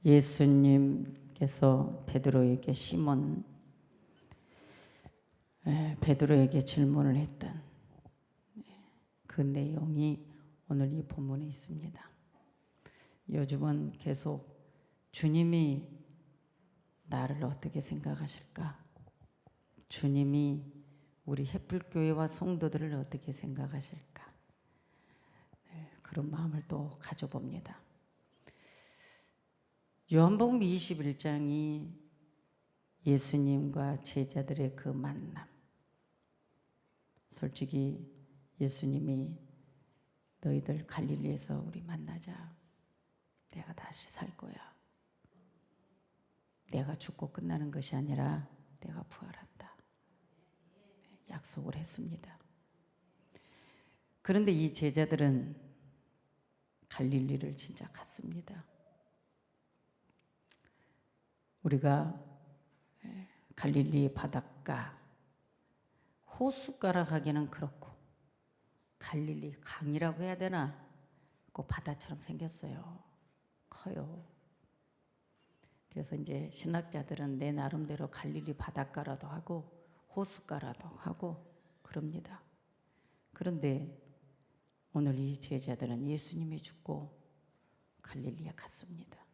예수님께서 베드로에게 베드로에게 질문을 했던 그 내용이 오늘 이 본문에 있습니다. 요즘은 계속 주님이 나를 어떻게 생각하실까? 주님이 우리 햇불교회와 성도들을 어떻게 생각하실까? 그런 마음을 또 가져봅니다. 요한복음 21장이 예수님과 제자들의 그 만남. 솔직히 예수님이 너희들 갈릴리에서 우리 만나자. 내가 다시 살 거야. 내가 죽고 끝나는 것이 아니라 내가 부활한다. 약속을 했습니다. 그런데 이 제자들은 갈릴리를 진짜 갔습니다. 우리가 갈릴리 바닷가 호숫가라 하기는 그렇고 갈릴리 강이라고 해야 되나? 그 바다처럼 생겼어요. 커요. 그래서 이제 신학자들은 내 나름대로 갈릴리 바닷가라도 하고 호숫가라도 하고 그럽니다. 그런데 오늘 이 제자들은 예수님이 죽고 갈릴리에 갔습니다.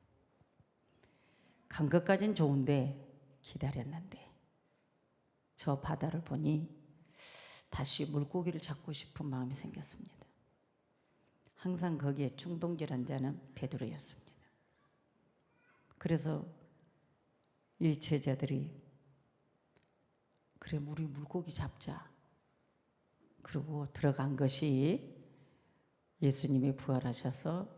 간 것까진 좋은데 기다렸는데 저 바다를 보니 다시 물고기를 잡고 싶은 마음이 생겼습니다. 항상 거기에 충동질한 자는 베드로였습니다. 그래서 이 제자들이 그래 우리 물고기 잡자. 그리고 들어간 것이 예수님이 부활하셔서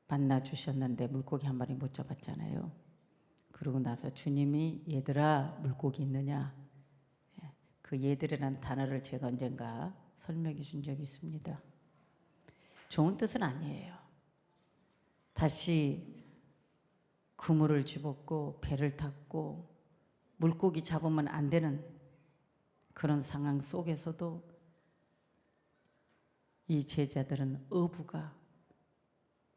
만나 주셨는데 물고기 한 마리 못 잡았잖아요. 그러고 나서 주님이 얘들아 물고기 있느냐? 그 얘들이라는 단어를 제가 언젠가 설명해 준 적이 있습니다. 좋은 뜻은 아니에요. 다시 그물을 집었고 배를 탔고 물고기 잡으면 안 되는 그런 상황 속에서도 이 제자들은 어부가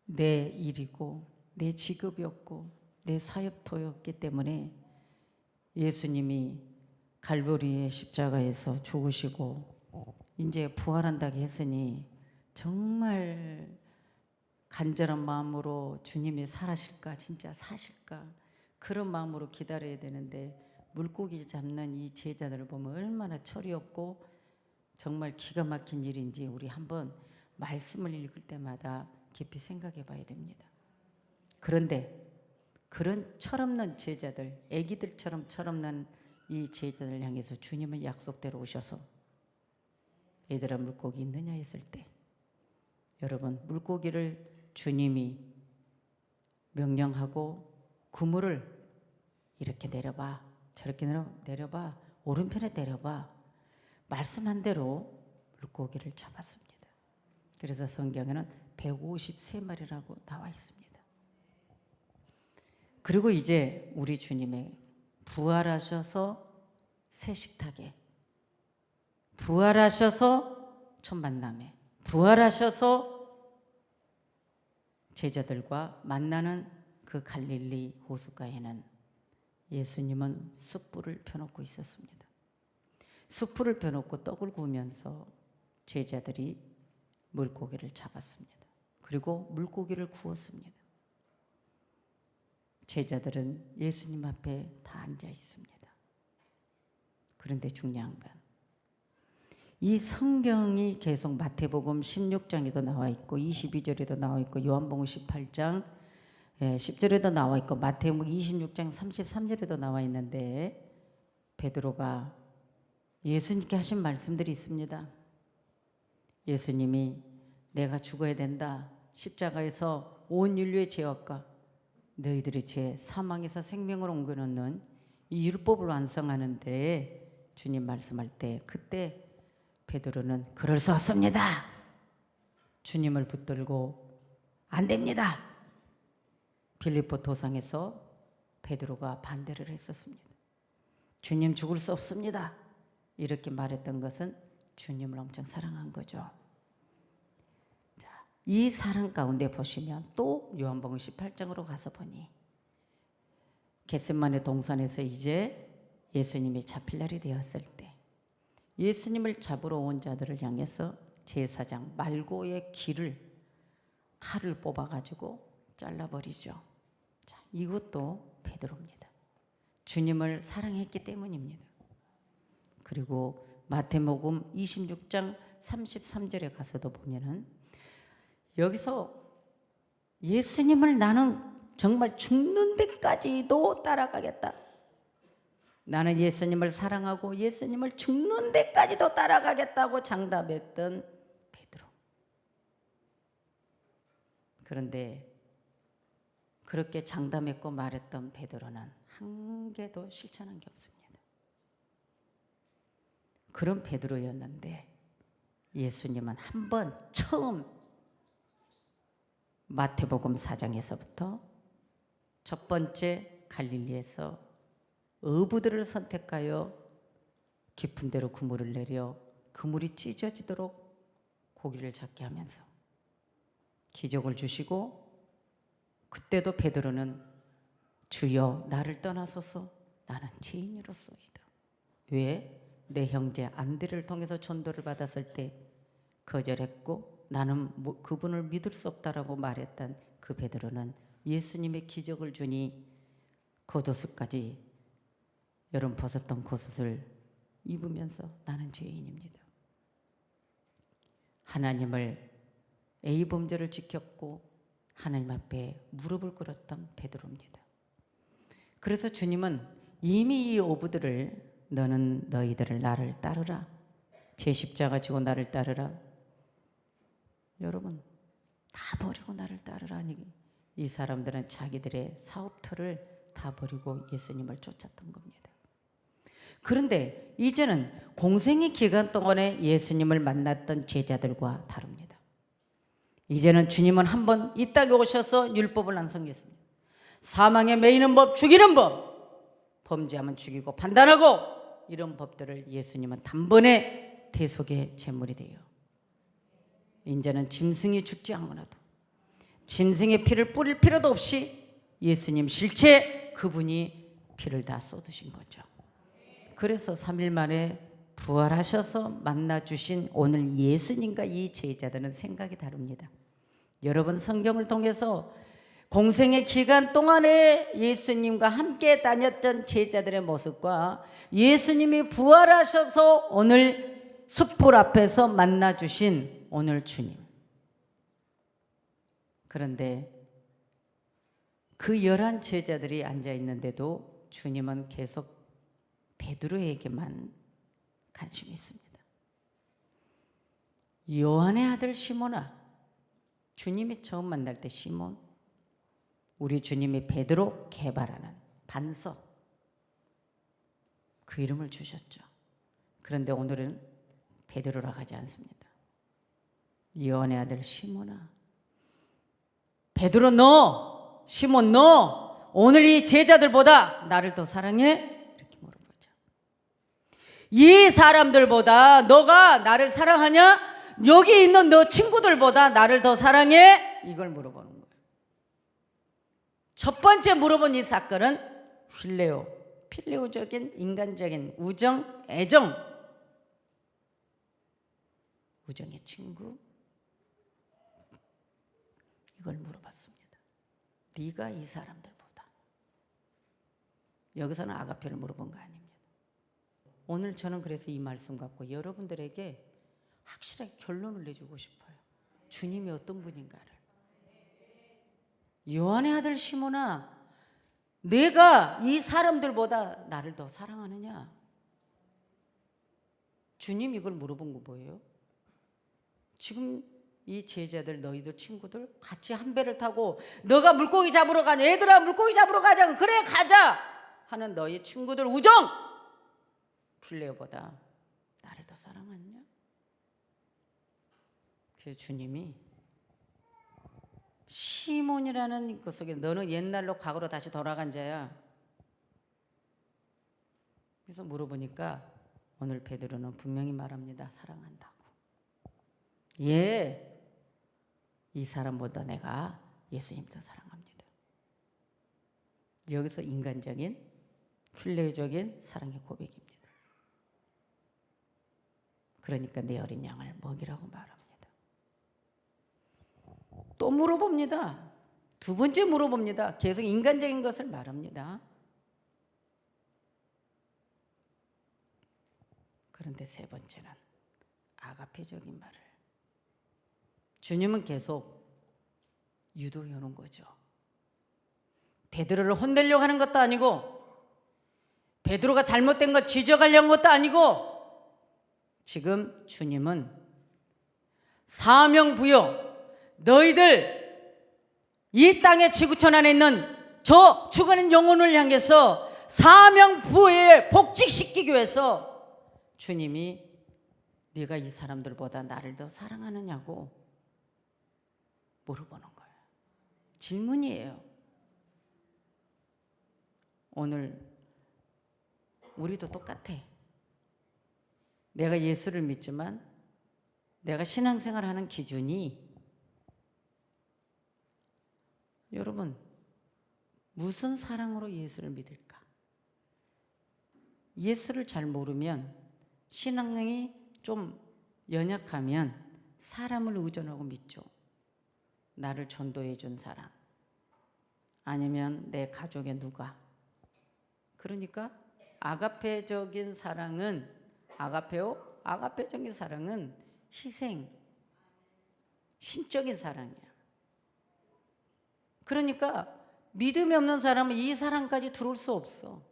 내 일이고 내 직업이었고 내 사역토였기 때문에 예수님이 갈보리의 십자가에서 죽으시고 이제 부활한다고 했으니 정말 간절한 마음으로 주님이 살아실까 진짜 사실까 그런 마음으로 기다려야 되는데 물고기 잡는 이 제자들을 보면 얼마나 철이 없고 정말 기가 막힌 일인지 우리 한번 말씀을 읽을 때마다 깊이 생각해 봐야 됩니다. 그런데 그런 철없는 제자들, 애기들처럼 철없는 이 제자들 향해서 주님은 약속대로 오셔서 얘들아 물고기 있느냐 했을 때 여러분 물고기를 주님이 명령하고 그물을 이렇게 내려봐 저렇게 내려봐 오른편에 내려봐 말씀한 대로 물고기를 잡았습니다. 그래서 성경에는 153마리라고 나와 있습니다. 그리고 이제 우리 주님의 부활하셔서 새 식탁에 부활하셔서 첫 만남에 부활하셔서 제자들과 만나는 그 갈릴리 호숫가에는 예수님은 숯불을 펴놓고 있었습니다. 숯불을 펴놓고 떡을 구우면서 제자들이 물고기를 잡았습니다. 그리고 물고기를 구웠습니다. 제자들은 예수님 앞에 다 앉아 있습니다. 그런데 중요한 건 이 성경이 계속 마태복음 16장에도 나와 있고 22절에도 나와 있고 요한복음 18장 10절에도 나와 있고 마태복음 26장 33절에도 나와 있는데 베드로가 예수님께 하신 말씀들이 있습니다. 예수님이 내가 죽어야 된다. 십자가에서 온 인류의 죄악과 너희들의 죄 사망에서 생명을 옮겨놓는 이 율법을 완성하는 데에 주님 말씀할 때 그때 베드로는 그럴 수 없습니다. 주님을 붙들고 안 됩니다. 빌립보 도상에서 베드로가 반대를 했었습니다. 주님 죽을 수 없습니다. 이렇게 말했던 것은 주님을 엄청 사랑한 거죠. 자, 이 사랑 가운데 보시면 또 요한복음 18장으로 가서 보니 겟세마네 동산에서 이제 예수님이 잡힐 날이 되었을 때 예수님을 잡으러 온 자들을 향해서 제사장 말고의 칼을 뽑아가지고 잘라버리죠. 자, 이것도 베드로입니다. 주님을 사랑했기 때문입니다. 그리고 마태복음 26장 33절에 가서도 보면은 여기서 예수님을 나는 정말 죽는 데까지도 따라가겠다. 나는 예수님을 사랑하고 예수님을 죽는 데까지도 따라가겠다고 장담했던 베드로. 그런데 그렇게 장담했고 말했던 베드로는 한 개도 실천한 게 없습니다. 그런 베드로였는데 예수님은 한 번 처음 마태복음 4장에서부터 첫 번째 갈릴리에서 어부들을 선택하여 깊은 데로 그물을 내려 그물이 찢어지도록 고기를 잡게 하면서 기적을 주시고, 그때도 베드로는 주여 나를 떠나소서 나는 죄인으로소이다. 왜? 내 형제 안드레를 통해서 전도를 받았을 때 거절했고 나는 그분을 믿을 수 없다라고 말했던 그 베드로는 예수님의 기적을 주니 겉옷까지 여름 벗었던 겉옷을 입으면서 나는 죄인입니다. 하나님을 A범죄를 지켰고 하나님 앞에 무릎을 꿇었던 베드로입니다. 그래서 주님은 이미 이 어부들을 너는 너희들을 나를 따르라. 제 십자가 지고 나를 따르라. 여러분 다 버리고 나를 따르라니 이 사람들은 자기들의 사업터를 다 버리고 예수님을 쫓았던 겁니다. 그런데 이제는 공생의 기간 동안에 예수님을 만났던 제자들과 다릅니다. 이제는 주님은 한번 이 땅에 오셔서 율법을 완성했습니다. 사망에 매이는 법, 죽이는 법, 범죄하면 죽이고 판단하고 이런 법들을 예수님은 단번에 대속의 제물이 돼요. 이제는 짐승이 죽지 않고라도 짐승의 피를 뿌릴 필요도 없이 예수님 실체 그분이 피를 다 쏟으신 거죠. 그래서 3일 만에 부활하셔서 만나주신 오늘 예수님과 이 제자들은 생각이 다릅니다. 여러분 성경을 통해서 공생의 기간 동안에 예수님과 함께 다녔던 제자들의 모습과 예수님이 부활하셔서 오늘 숯불 앞에서 만나주신 오늘 주님. 그런데 그 11 제자들이 앉아있는데도 주님은 계속 베드로에게만 관심이 있습니다. 요한의 아들 시몬아, 주님이 처음 만날 때 시몬, 우리 주님이 베드로 개발하는 반석, 그 이름을 주셨죠. 그런데 오늘은 베드로라고 하지 않습니다. 요한의 아들 시몬아, 베드로 너, 시몬 너 오늘 이 제자들보다 나를 더 사랑해? 이렇게 물어보죠. 이 사람들보다 너가 나를 사랑하냐? 여기 있는 너 친구들보다 나를 더 사랑해? 이걸 물어보는 거예요. 첫 번째 물어본 이 사건은 필레오적인 인간적인 우정, 애정, 우정의 친구, 이걸 물어봤습니다. 네가 이 사람들보다. 여기서는 아가페를 물어본 거 아닙니다. 오늘 저는 그래서 이 말씀 갖고 여러분들에게 확실하게 결론을 내주고 싶어요. 주님이 어떤 분인가를. 요한의 아들 시몬아, 내가 이 사람들보다 나를 더 사랑하느냐? 주님 이걸 물어본 거 뭐예요? 지금 이 제자들, 너희들 친구들 같이 한 배를 타고 너가 물고기 잡으러 가냐? 얘들아 물고기 잡으러 가자고. 그래 가자 하는 너희 친구들 우정, 필레오보다 나를 더 사랑하느냐? 그래서 주님이 시몬이라는 그 속에 너는 옛날로 과거로 다시 돌아간 자야. 그래서 물어보니까 오늘 베드로는 분명히 말합니다. 사랑한다고. 예, 이 사람보다 내가 예수님 더 사랑합니다. 여기서 인간적인 필레적인 사랑의 고백입니다. 그러니까 내 어린 양을 먹이라고 말합니다. 또 물어봅니다. 두 번째 물어봅니다. 계속 인간적인 것을 말합니다. 그런데 세 번째는 아가페적인 말을 주님은 계속 유도해 오는 거죠. 베드로를 혼내려고 하는 것도 아니고 베드로가 잘못된 걸 지적하려는 것도 아니고 지금 주님은 사명 부여 너희들 이 땅의 지구촌 안에 있는 저 죽어가는 영혼을 향해서 사명 부여에 복직시키기 위해서 주님이 네가 이 사람들보다 나를 더 사랑하느냐고 물어보는 거예요. 질문이에요. 오늘 우리도 똑같아. 내가 예수를 믿지만 내가 신앙생활하는 기준이 여러분 무슨 사랑으로 예수를 믿을까? 예수를 잘 모르면 신앙이 좀 연약하면 사람을 의존하고 믿죠. 나를 전도해 준 사람 아니면 내 가족의 누가. 그러니까 아가페적인 사랑은 아가페적인 사랑은 희생, 신적인 사랑이야. 그러니까 믿음이 없는 사람은 이 사랑까지 들어올 수 없어.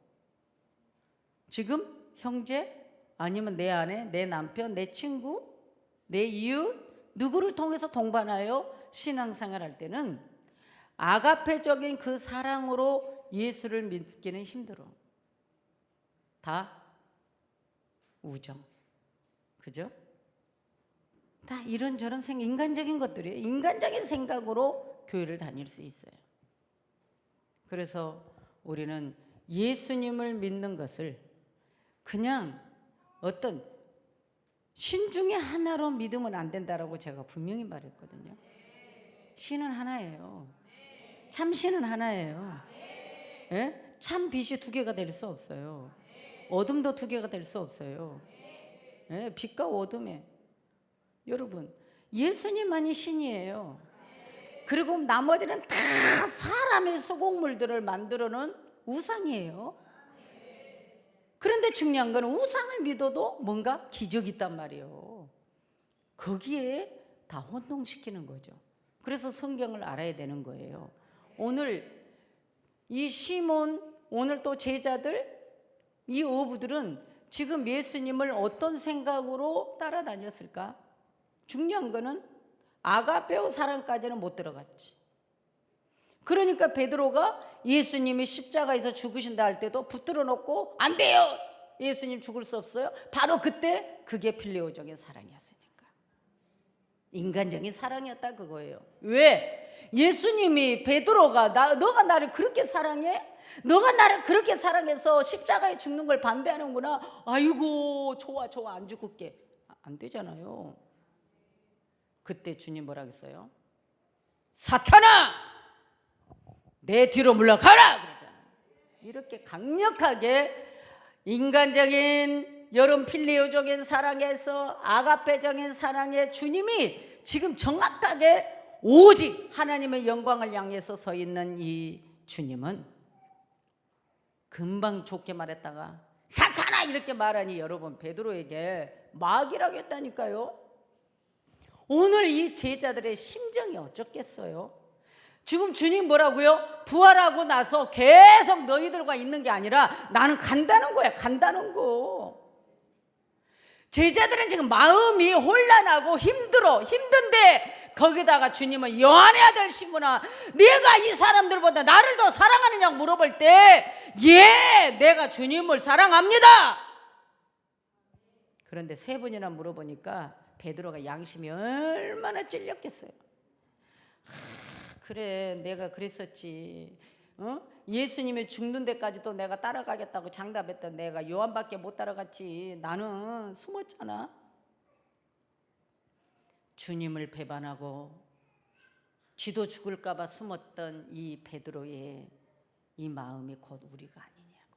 지금 형제 아니면 내 아내, 내 남편, 내 친구, 내 이웃 누구를 통해서 동반하여 신앙생활 할 때는 아가페적인 그 사랑으로 예수를 믿기는 힘들어. 다 우정, 그죠? 다 이런저런 인간적인 것들이에요. 인간적인 생각으로 교회를 다닐 수 있어요. 그래서 우리는 예수님을 믿는 것을 그냥 어떤 신 중에 하나로 믿으면 안 된다라고 제가 분명히 말했거든요. 신은 하나예요. 참 신은 하나예요. 예? 참 빛이 두 개가 될 수 없어요. 어둠도 두 개가 될 수 없어요. 예? 빛과 어둠에 여러분 예수님만이 신이에요. 그리고 나머지는 다 사람의 수공물들을 만들어 놓은 우상이에요. 그런데 중요한 건 우상을 믿어도 뭔가 기적이 있단 말이에요. 거기에 다 혼동시키는 거죠. 그래서 성경을 알아야 되는 거예요. 오늘 이 시몬, 오늘 또 제자들, 이 어부들은 지금 예수님을 어떤 생각으로 따라다녔을까? 중요한 거는 아가페오 사랑까지는 못 들어갔지. 그러니까 베드로가 예수님이 십자가에서 죽으신다 할 때도 붙들어 놓고 안 돼요. 예수님 죽을 수 없어요. 바로 그때 그게 필레오적인 사랑이었으니까. 인간적인 사랑이었다 그거예요. 왜? 예수님이 베드로가 너가 나를 그렇게 사랑해? 너가 나를 그렇게 사랑해서 십자가에 죽는 걸 반대하는구나. 아이고 좋아 안 죽을게. 안 되잖아요. 그때 주님 뭐라 했어요? 사탄아 내 뒤로 물러가라 그랬잖아요. 이렇게 강력하게 인간적인 여름 필레오적인 사랑에서 아가페적인 사랑에 주님이 지금 정확하게 오직 하나님의 영광을 향해서 서 있는 이 주님은 금방 좋게 말했다가 사탄아 이렇게 말하니 여러분 베드로에게 마귀라고 했다니까요. 오늘 이 제자들의 심정이 어쩌겠어요? 지금 주님 뭐라고요? 부활하고 나서 계속 너희들과 있는 게 아니라 나는 간다는 거야. 간다는 거. 제자들은 지금 마음이 혼란하고 힘든데 거기다가 주님은 요한의 아들 시몬아 네가 이 사람들보다 나를 더 사랑하느냐고 물어볼 때 예, 내가 주님을 사랑합니다. 그런데 세 번이나 물어보니까 베드로가 양심이 얼마나 찔렸겠어요. 그래 내가 그랬었지. 예수님이 죽는 데까지도 내가 따라가겠다고 장담했던 내가 요한밖에 못 따라갔지. 나는 숨었잖아. 주님을 배반하고 지도 죽을까 봐 숨었던 이 베드로의 이 마음이 곧 우리가 아니냐고.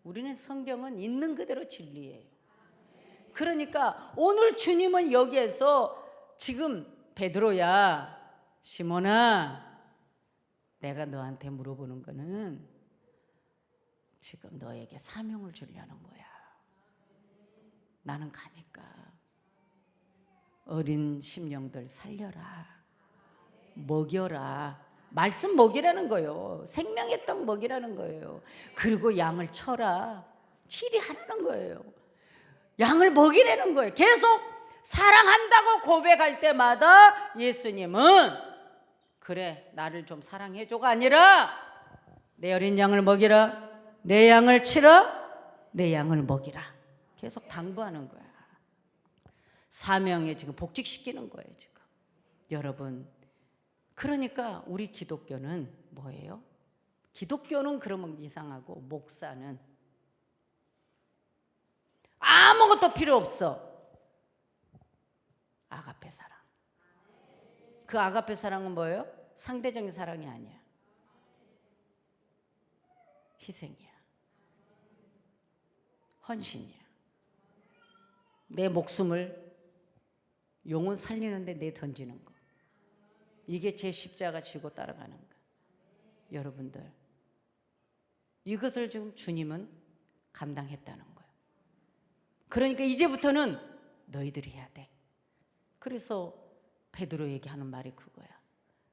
우리는 성경은 있는 그대로 진리예요. 그러니까 오늘 주님은 여기에서 지금 베드로야, 시몬아, 내가 너한테 물어보는 거는 지금 너에게 사명을 주려는 거야. 나는 가니까 어린 심령들 살려라, 먹여라. 말씀 먹이라는 거예요. 생명의 떡 먹이라는 거예요. 그리고 양을 쳐라, 치리하라는 거예요. 양을 먹이라는 거예요. 계속 사랑한다고 고백할 때마다 예수님은 그래, 나를 좀 사랑해줘가 아니라 내 어린 양을 먹이라, 내 양을 치라, 내 양을 먹이라. 계속 당부하는 거야. 사명에 지금 복직시키는 거예요, 지금. 여러분, 그러니까 우리 기독교는 뭐예요? 기독교는 그러면 이상하고, 목사는 아무것도 필요 없어. 아가페 사랑. 그 아가페 사랑은 뭐예요? 상대적인 사랑이 아니야. 희생이야. 헌신이야. 내 목숨을 영혼 살리는데 내 던지는 거. 이게 제 십자가 지고 따라가는 거. 여러분들, 이것을 지금 주님은 감당했다는 거예요. 그러니까 이제부터는 너희들이 해야 돼. 그래서 베드로에게 하는 말이 그거야.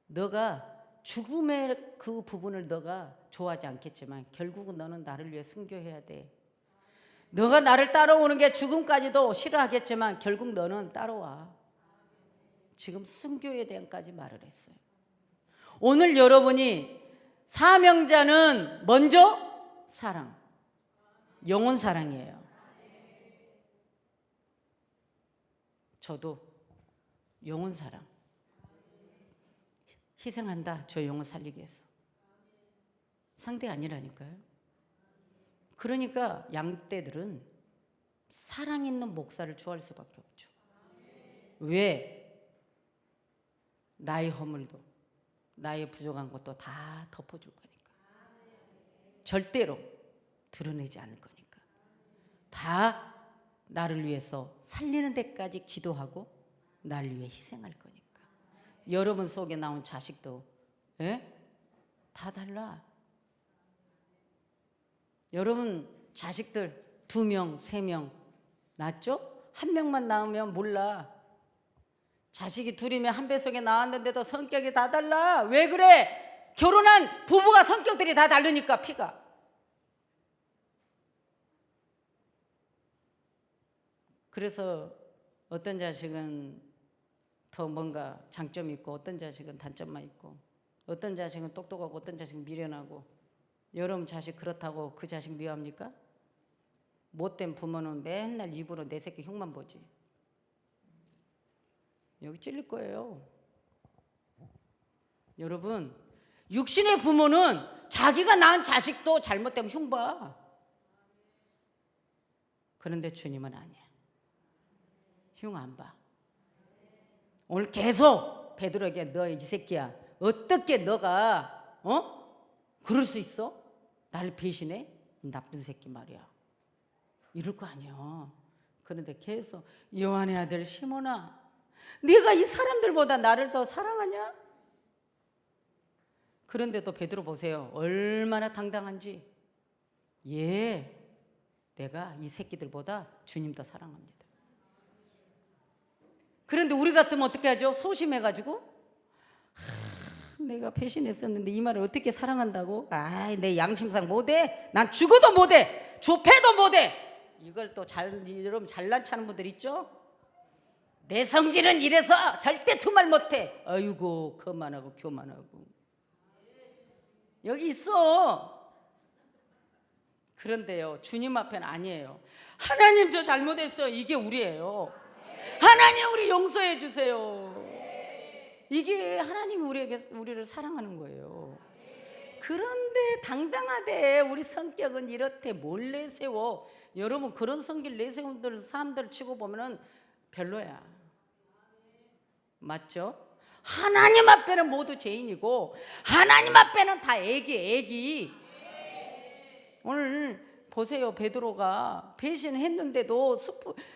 너가 죽음의 그 부분을 너가 좋아하지 않겠지만 결국은 너는 나를 위해 순교해야 돼. 너가 나를 따라오는 게 죽음까지도 싫어하겠지만 결국 너는 따라와. 지금 순교에 대한까지 말을 했어요. 오늘 여러분이 사명자는 먼저 사랑, 영혼 사랑이에요. 저도 영혼 사랑, 희생한다. 저 영혼 살리기 위해서. 상대 아니라니까요. 그러니까 양떼들은 사랑 있는 목사를 좋아할 수밖에 없죠. 왜? 나의 허물도, 나의 부족한 것도 다 덮어줄 거니까. 절대로 드러내지 않을 거니까. 다 나를 위해서 살리는 데까지 기도하고 나를 위해 희생할 거니까. 여러분 속에 나온 자식도 다 달라. 여러분 자식들 2명, 3명 낳았죠? 1명만 낳으면 몰라. 자식이 2이면 한 뱃속에 나왔는데도 성격이 다 달라. 왜 그래? 결혼한 부부가 성격들이 다 다르니까. 피가. 그래서 어떤 자식은 더 뭔가 장점이 있고 어떤 자식은 단점만 있고 어떤 자식은 똑똑하고 어떤 자식은 미련하고. 여러분 자식 그렇다고 그 자식 미워합니까? 못된 부모는 맨날 입으로 내 새끼 흉만 보지. 여기 찔릴 거예요. 여러분, 육신의 부모는 자기가 낳은 자식도 잘못되면 흉 봐. 그런데 주님은 아니야. 흉 안 봐. 오늘 계속 베드로에게 너 이 새끼야, 어떻게 너가 그럴 수 있어? 나를 배신해? 이 나쁜 새끼 말이야. 이럴 거 아니야. 그런데 계속 요한의 아들 시몬아, 네가 이 사람들보다 나를 더 사랑하냐? 그런데도 베드로 보세요. 얼마나 당당한지. 예, 내가 이 새끼들보다 주님 더 사랑합니다. 그런데 우리 같으면 어떻게 하죠? 소심해가지고 내가 배신했었는데 이 말을 어떻게 사랑한다고? 내 양심상 못해. 난 죽어도 못해. 좁혀도 못해. 이걸 또 여러분 잘난 체하는 분들 있죠? 내 성질은 이래서 절대 두말 못해. 아이고 그만하고 교만하고. 여기 있어. 그런데요, 주님 앞에는 아니에요. 하나님 저 잘못했어요. 이게 우리예요. 하나님 우리 용서해 주세요. 이게 하나님이 우리를 사랑하는 거예요. 그런데 당당하대. 우리 성격은 이렇대. 뭘 내세워. 여러분 그런 성질 내세우는 사람들 치고 보면은 별로야. 맞죠? 하나님 앞에는 모두 죄인이고 하나님 앞에는 다 애기. 오늘 보세요. 베드로가 배신했는데도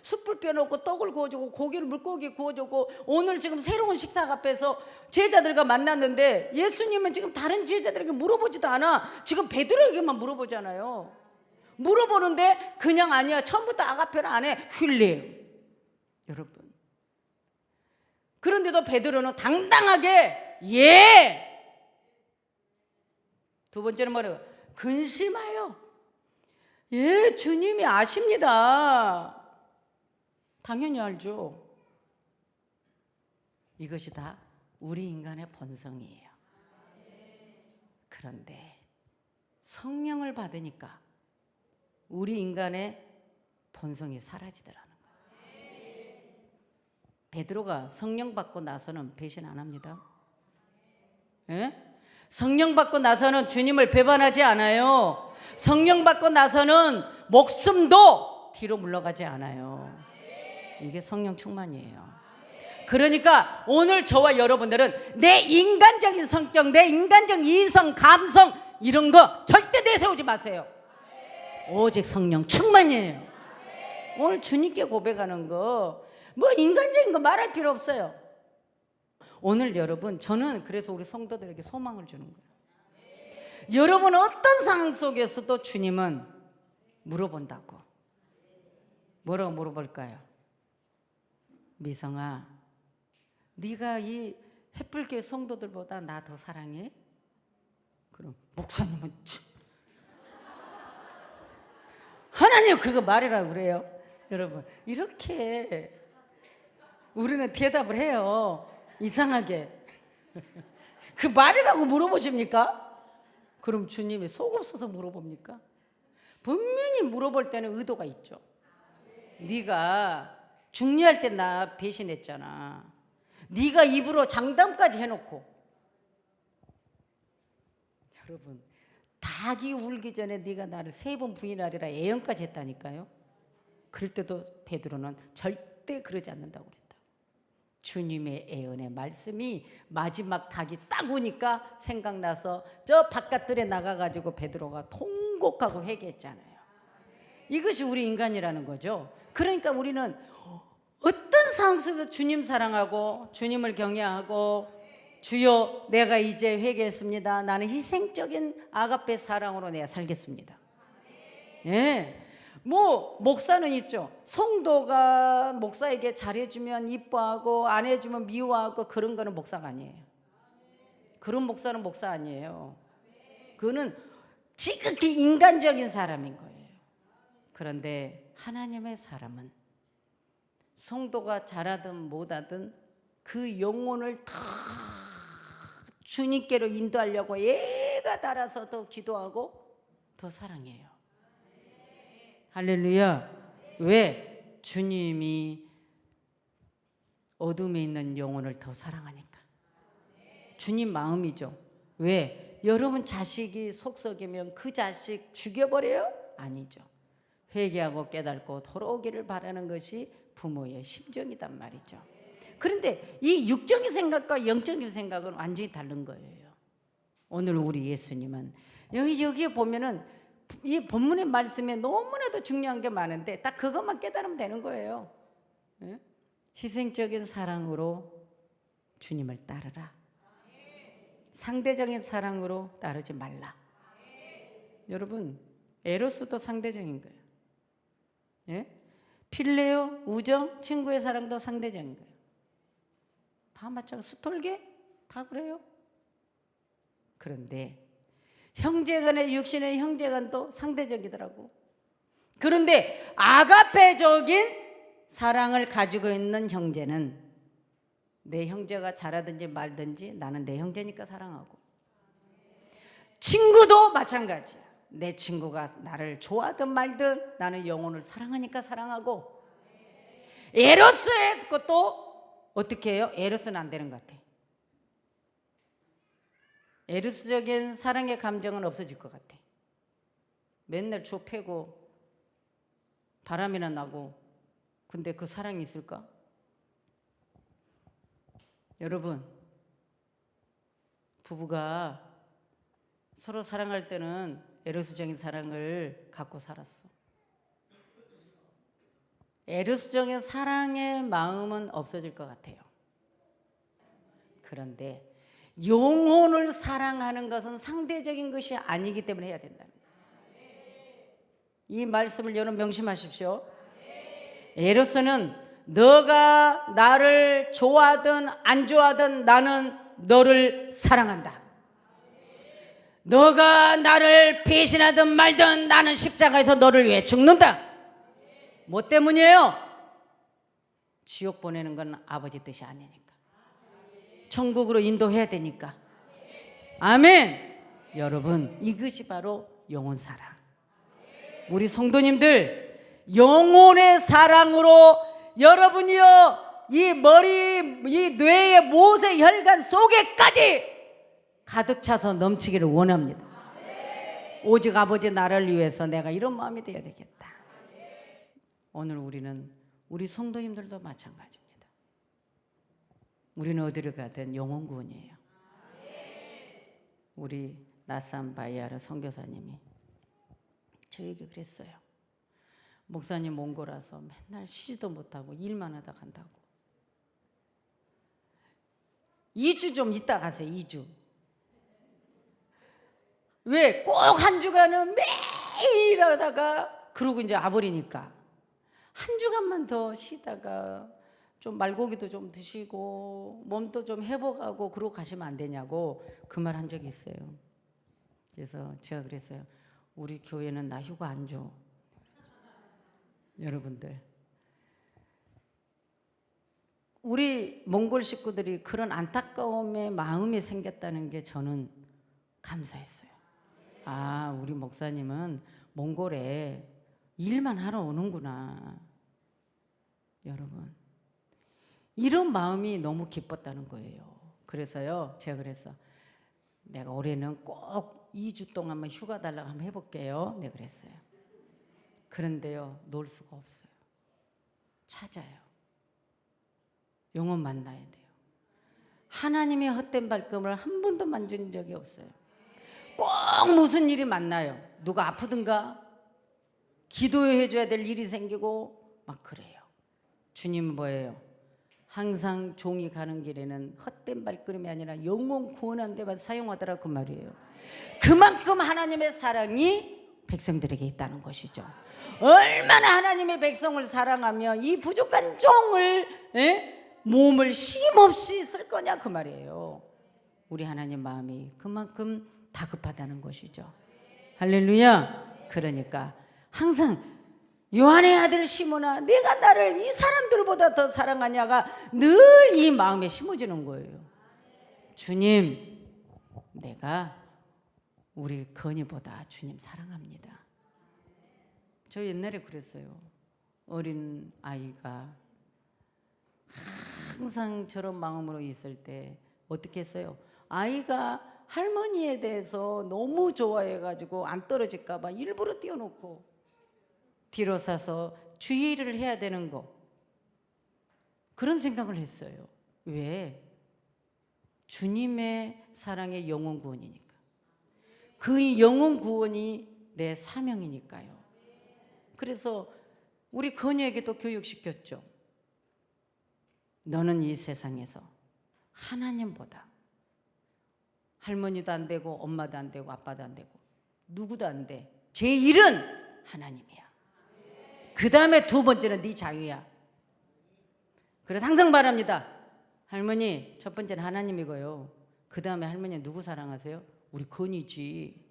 숯불 펴놓고 떡을 구워주고 고기를 물고기 구워주고 오늘 지금 새로운 식탁 앞에서 제자들과 만났는데 예수님은 지금 다른 제자들에게 물어보지도 않아. 지금 베드로에게만 물어보잖아요. 물어보는데 그냥 아니야. 처음부터 아가페를 안 해. 휠리에요. 여러분. 그런데도 베드로는 당당하게 예. 두 번째는 뭐래요? 근심하여. 예, 주님이 아십니다. 당연히 알죠. 이것이 다 우리 인간의 본성이에요. 그런데 성령을 받으니까 우리 인간의 본성이 사라지더라는 거예요. 베드로가 성령 받고 나서는 배신 안 합니다. 예? 성령 받고 나서는 주님을 배반하지 않아요. 성령 받고 나서는 목숨도 뒤로 물러가지 않아요. 이게 성령 충만이에요. 그러니까 오늘 저와 여러분들은 내 인간적인 성격, 내 인간적 이성, 감성 이런 거 절대 내세우지 마세요. 오직 성령 충만이에요. 오늘 주님께 고백하는 거 뭐 인간적인 거 말할 필요 없어요. 오늘 여러분, 저는 그래서 우리 성도들에게 소망을 주는 거예요. 여러분 어떤 상황 속에서도 주님은 물어본다고. 뭐라고 물어볼까요? 미성아, 네가 이 햇불교회 성도들보다 나 더 사랑해? 그럼 목사님은 하나님 그거 말이라고 그래요. 여러분 이렇게 우리는 대답을 해요. 이상하게. 그 말이라고 물어보십니까? 그럼 주님이 속 없어서 물어봅니까? 분명히 물어볼 때는 의도가 있죠. 네가 중요할 때 나 배신했잖아. 네가 입으로 장담까지 해놓고. 여러분 닭이 울기 전에 네가 나를 3번 부인하리라 애언까지 했다니까요. 그럴 때도 베드로는 절대 그러지 않는다고 그랬다. 주님의 애언의 말씀이 마지막 닭이 딱 우니까 생각나서 저 바깥들에 나가가지고 베드로가 통곡하고 회개했잖아요. 이것이 우리 인간이라는 거죠. 그러니까 우리는 어떤 상황 속에서 주님 사랑하고 주님을 경외하고 주여 내가 이제 회개했습니다. 나는 희생적인 아가페 사랑으로 내가 살겠습니다. 예. 뭐 목사는 있죠. 성도가 목사에게 잘해주면 이뻐하고 안 해주면 미워하고 그런 거는 목사가 아니에요. 그런 목사는 목사 아니에요. 그거는 지극히 인간적인 사람인 거예요. 그런데 하나님의 사람은 성도가 잘하든 못하든 그 영혼을 다 주님께로 인도하려고 애가 달아서 더 기도하고 더 사랑해요. 할렐루야. 왜? 주님이 어둠에 있는 영혼을 더 사랑하니까. 주님 마음이죠. 왜? 여러분 자식이 속썩이면 그 자식 죽여버려요? 아니죠. 회개하고 깨닫고 돌아오기를 바라는 것이 부모의 심정이단 말이죠. 그런데 이 육적인 생각과 영적인 생각은 완전히 다른 거예요. 오늘 우리 예수님은 여기에 보면은 이 본문의 말씀에 너무나도 중요한 게 많은데 딱 그것만 깨달으면 되는 거예요. 예? 희생적인 사랑으로 주님을 따르라. 상대적인 사랑으로 따르지 말라. 여러분 에로스도 상대적인 거예요. 예? 필레오, 우정, 친구의 사랑도 상대적인 거예요. 다 마찬가지. 스톨게 다 그래요. 그런데 형제간의 육신의 형제간도 상대적이더라고. 그런데 아가페적인 사랑을 가지고 있는 형제는 내 형제가 잘하든지 말든지 나는 내 형제니까 사랑하고, 친구도 마찬가지야. 내 친구가 나를 좋아하든 말든 나는 영혼을 사랑하니까 사랑하고. 에로스의 것도 어떻게 해요? 에로스는 안 되는 것 같아. 에로스적인 사랑의 감정은 없어질 것 같아. 맨날 주 패고 바람이나 나고. 근데 그 사랑이 있을까? 여러분 부부가 서로 사랑할 때는 에로스적인 사랑을 갖고 살았어. 에로스적인 사랑의 마음은 없어질 것 같아요. 그런데 영혼을 사랑하는 것은 상대적인 것이 아니기 때문에 해야 된다는 거예요. 이 말씀을 여러분 명심하십시오. 에로스는 너가 나를 좋아하든 안 좋아하든 나는 너를 사랑한다. 너가 나를 배신하든 말든 나는 십자가에서 너를 위해 죽는다. 뭐 때문이에요? 지옥 보내는 건 아버지 뜻이 아니니까. 천국으로 인도해야 되니까. 아멘. 여러분, 이것이 바로 영혼 사랑. 우리 성도님들, 영혼의 사랑으로 여러분이요, 이 머리, 이 뇌의 모세 혈관 속에까지 가득 차서 넘치기를 원합니다. 오직 아버지 나라를 위해서 내가 이런 마음이 되어야 되겠다. 오늘 우리는 우리 성도님들도 마찬가지입니다. 우리는 어디를 가든 영혼 구원이에요. 우리 나산 바이아르 선교사님이 저에게 그랬어요. 목사님 몽골아서 맨날 쉬지도 못하고 일만 하다 간다고. 2주 좀 있다 가세요. 2주. 왜? 꼭 한 주간은 매일 일하다가 그러고 이제 와버리니까 한 주간만 더 쉬다가 좀 말고기도 좀 드시고 몸도 좀 회복하고 그러고 가시면 안 되냐고 그 말 한 적이 있어요. 그래서 제가 그랬어요. 우리 교회는 나 휴가 안 줘. 여러분들, 우리 몽골 식구들이 그런 안타까움의 마음이 생겼다는 게 저는 감사했어요. 아, 우리 목사님은 몽골에 일만 하러 오는구나. 여러분, 이런 마음이 너무 기뻤다는 거예요. 그래서요, 제가 그랬어. 내가 올해는 꼭 2주 동안만 휴가 달라고 한번 해볼게요. 네, 그랬어요. 그런데요, 놀 수가 없어요. 찾아요. 영혼 만나야 돼요. 하나님의 헛된 발걸음을 한 번도 만진 적이 없어요. 꼭 무슨 일이 만나요. 누가 아프든가 기도해 줘야 될 일이 생기고 막 그래요. 주님은 뭐예요? 항상 종이 가는 길에는 헛된 발걸음이 아니라 영혼 구원한 데만 사용하더라 그 말이에요. 그만큼 하나님의 사랑이 백성들에게 있다는 것이죠. 얼마나 하나님의 백성을 사랑하며 이 부족한 종을 몸을 쉼없이 쓸 거냐 그 말이에요. 우리 하나님 마음이 그만큼 다급하다는 것이죠. 할렐루야. 그러니까 항상 요한의 아들 시몬아, 내가 나를 이 사람들보다 더 사랑하냐가 늘 이 마음에 심어지는 거예요. 주님, 내가 우리 건이보다 주님 사랑합니다. 저 옛날에 그랬어요. 어린 아이가 항상 저런 마음으로 있을 때 어떻게 했어요? 아이가 할머니에 대해서 너무 좋아해가지고 안 떨어질까 봐 일부러 띄워놓고 뒤로 서서 주의를 해야 되는 거, 그런 생각을 했어요. 왜? 주님의 사랑의 영혼 구원이니까. 그 영혼 구원이 내 사명이니까요. 그래서 우리 건이에게도 교육시켰죠. 너는 이 세상에서 하나님보다 할머니도 안 되고 엄마도 안 되고 아빠도 안 되고 누구도 안 돼. 제1은 하나님이야. 그 다음에 두 번째는 네 자유야. 그래서 항상 말합니다. 할머니, 첫 번째는 하나님이고요. 그 다음에 할머니 누구 사랑하세요? 우리 건이지.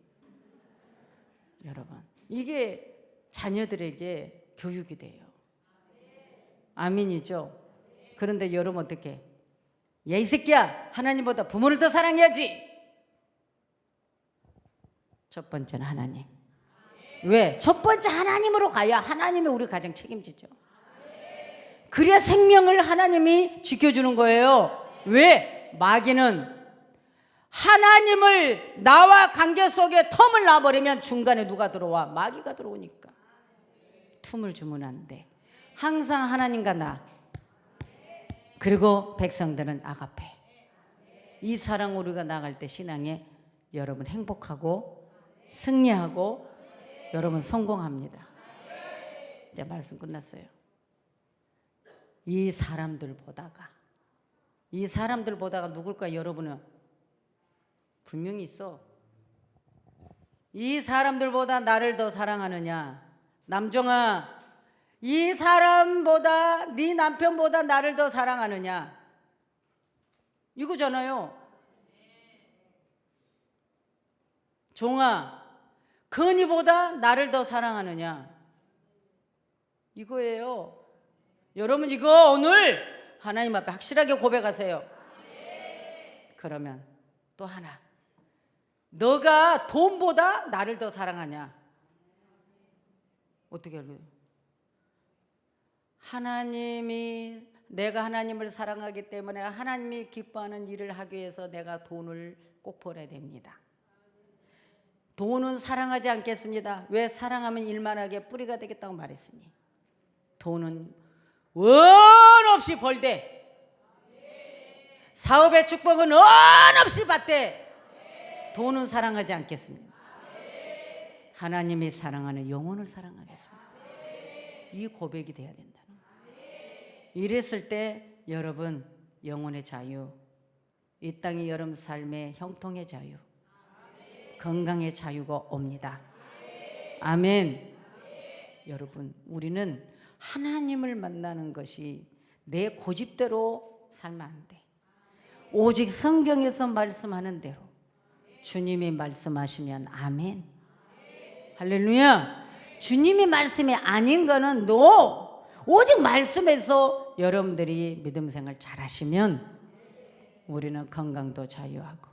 여러분, 이게 자녀들에게 교육이 돼요. 아멘이죠? 그런데 여러분 어떻게? 야, 이 새끼야, 하나님보다 부모를 더 사랑해야지. 첫 번째는 하나님. 왜? 첫 번째 하나님으로 가야 하나님이 우리 가장 책임지죠. 그래야 생명을 하나님이 지켜주는 거예요. 왜? 마귀는 하나님을 나와 관계 속에 텀을 놔버리면 중간에 누가 들어와? 마귀가 들어오니까. 틈을 주면 안 돼. 항상 하나님과 나, 그리고 백성들은 아가페. 이 사랑 우리가 나갈 때 신앙에 여러분 행복하고 승리하고 여러분 성공합니다. 이제 말씀 끝났어요. 이 사람들 보다가 누굴까? 여러분은 분명히 있어. 이 사람들보다 나를 더 사랑하느냐? 남정아, 이 사람보다 네 남편보다 나를 더 사랑하느냐? 이거잖아요. 종아, 건이보다 나를 더 사랑하느냐? 이거예요. 여러분 이거 오늘 하나님 앞에 확실하게 고백하세요. 그러면 또 하나, 너가 돈보다 나를 더 사랑하냐? 어떻게 알고요? 하나님이, 내가 하나님을 사랑하기 때문에 하나님이 기뻐하는 일을 하기 위해서 내가 돈을 꼭 벌어야 됩니다. 돈은 사랑하지 않겠습니다. 왜? 사랑하면 일만하게 뿌리가 되겠다고 말했으니. 돈은 원 없이 벌되 사업의 축복은 원 없이 받되 돈은 사랑하지 않겠습니다. 하나님이 사랑하는 영혼을 사랑하겠습니다. 이 고백이 돼야 된다는 거예요. 이랬을 때 여러분 영혼의 자유, 이 땅의 여러분 삶의 형통의 자유, 건강의 자유가 옵니다. 아멘. 여러분 우리는 하나님을 만나는 것이 내 고집대로 살면 안 돼. 오직 성경에서 말씀하는 대로 주님이 말씀하시면 아멘. 할렐루야. 주님이 말씀이 아닌 거는 노. 오직 말씀에서 여러분들이 믿음 생활 잘 하시면 우리는 건강도 자유하고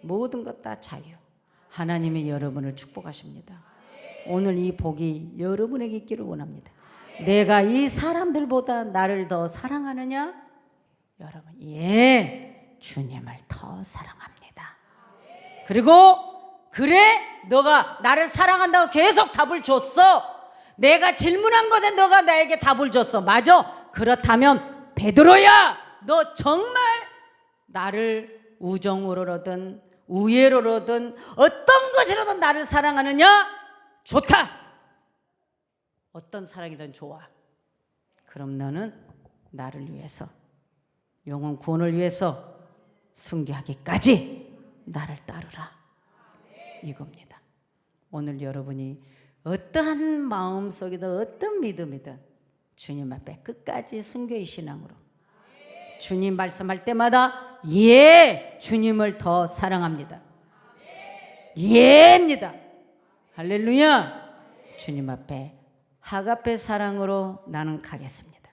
모든 것 다 자유. 하나님이 여러분을 축복하십니다. 오늘 이 복이 여러분에게 있기를 원합니다. 내가 이 사람들보다 나를 더 사랑하느냐? 여러분, 예, 주님을 더 사랑합니다. 그리고 그래, 너가 나를 사랑한다고 계속 답을 줬어. 내가 질문한 것에 너가 나에게 답을 줬어. 맞아. 그렇다면 베드로야, 너 정말 나를 우정으로든 우애로든 어떤 것으로든 나를 사랑하느냐? 좋다. 어떤 사랑이든 좋아. 그럼 너는 나를 위해서, 영혼 구원을 위해서 순교하기까지 나를 따르라. 이겁니다. 오늘 여러분이 어떠한 마음속이든 어떤 믿음이든 주님 앞에 끝까지 순교의 신앙으로 주님 말씀할 때마다 예, 주님을 더 사랑합니다. 예입니다. 할렐루야. 주님 앞에 하가페 사랑으로 나는 가겠습니다.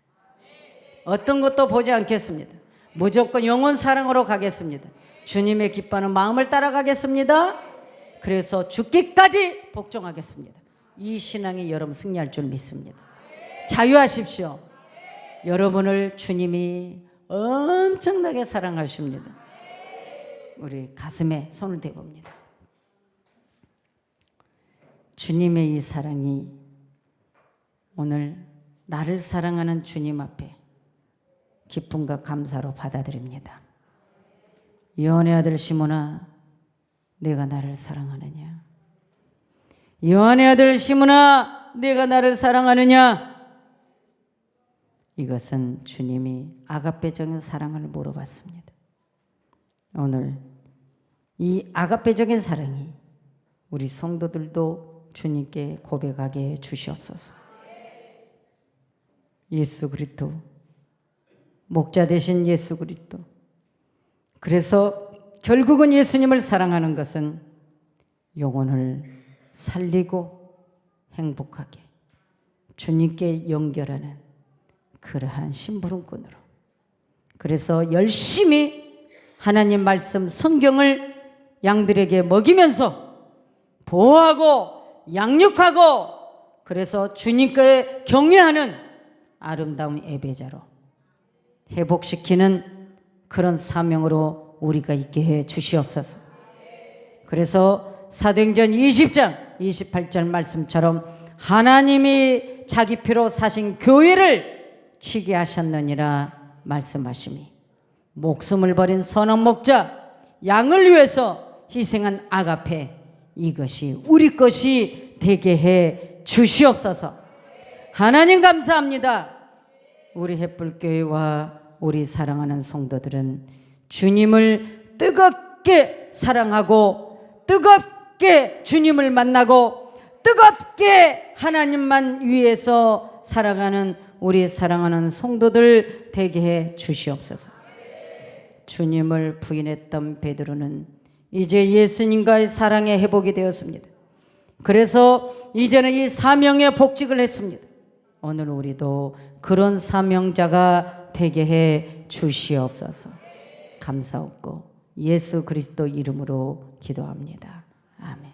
어떤 것도 보지 않겠습니다. 무조건 영원 사랑으로 가겠습니다. 주님의 기뻐하는 마음을 따라가겠습니다. 그래서 죽기까지 복종하겠습니다. 이 신앙이 여러분 승리할 줄 믿습니다. 자유하십시오. 여러분을 주님이 엄청나게 사랑하십니다. 우리 가슴에 손을 대봅니다. 주님의 이 사랑이 오늘 나를 사랑하는 주님 앞에 기쁨과 감사로 받아들입니다. 요한의 아들 시몬아, 내가 나를 사랑하느냐? 요한의 아들 시몬아, 내가 나를 사랑하느냐? 이것은 주님이 아가페적인 사랑을 물어봤습니다. 오늘 이 아가페적인 사랑이 우리 성도들도 주님께 고백하게 해 주시옵소서. 예수 그리스도, 목자 되신 예수 그리스도. 그래서 결국은 예수님을 사랑하는 것은 영혼을 살리고 행복하게 주님께 연결하는 그러한 심부름꾼으로. 그래서 열심히 하나님 말씀 성경을 양들에게 먹이면서 보호하고 양육하고, 그래서 주님께 경외하는 아름다운 예배자로 회복시키는 그런 사명으로 우리가 있게 해 주시옵소서. 그래서 사도행전 20장 28절 말씀처럼 하나님이 자기 피로 사신 교회를 치게 하셨느니라 말씀하심이 목숨을 버린 선한 목자, 양을 위해서 희생한 아가페, 이것이 우리 것이 되게 해 주시옵소서. 하나님 감사합니다. 우리 햇불교회와 우리 사랑하는 성도들은 주님을 뜨겁게 사랑하고 뜨겁게 주님을 만나고 뜨겁게 하나님만 위해서 살아가는 우리 사랑하는 성도들 되게 해 주시옵소서. 주님을 부인했던 베드로는 이제 예수님과의 사랑의 회복이 되었습니다. 그래서 이제는 이 사명에 복직을 했습니다. 오늘 우리도 그런 사명자가 되게 해 주시옵소서. 감사없고 예수 그리스도 이름으로 기도합니다. 아멘.